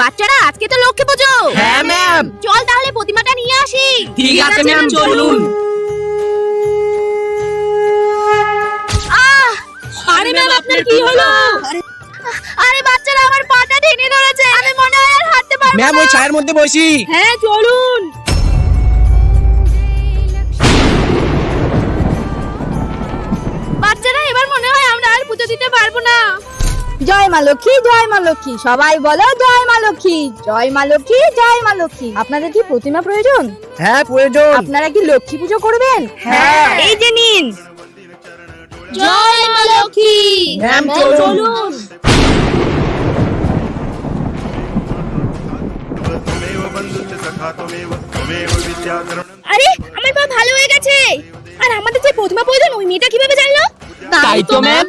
বাচ্চারা আজকে তো লক্ষ্মী পুজো। হ্যাঁ ম্যাম। চল তাহলে প্রতিমাটা নিয়ে আসি। ঠিক আছে ম্যাম, চলুন। আরে ম্যাম, আপনার কি হলো? আরে বাচ্চারা আমার পাটা টেনে ধরেছে, আমি মনে হয় আর হাঁটতে পারবো না। ম্যাম ওই ছায়ের মধ্যে বসি। হ্যাঁ চলুন। বাচ্চারা এবার মনে হয় আমরা আর পুজো দিতে পারবো না। জয় মা লক্ষ্মী, জয় মা লক্ষ্মী, সবাই বলো জয় মা লক্ষ্মী, জয় মা লক্ষ্মী, জয় মা লক্ষ্মী। আপনাদের কি প্রতিমা প্রয়োজন? হ্যাঁ প্রয়োজন। আপনারা কি লক্ষ্মী পুজো করবেন? হ্যাঁ। এই যে নিন। জয় মা লক্ষ্মী। ম্যাম চলুন। আরে আমার পা ভালো হয়ে গেছে। আর আমাদের যে প্রতিমা প্রয়োজন ওই মেয়েটা কিভাবে জানলো? তাই তো ম্যাম।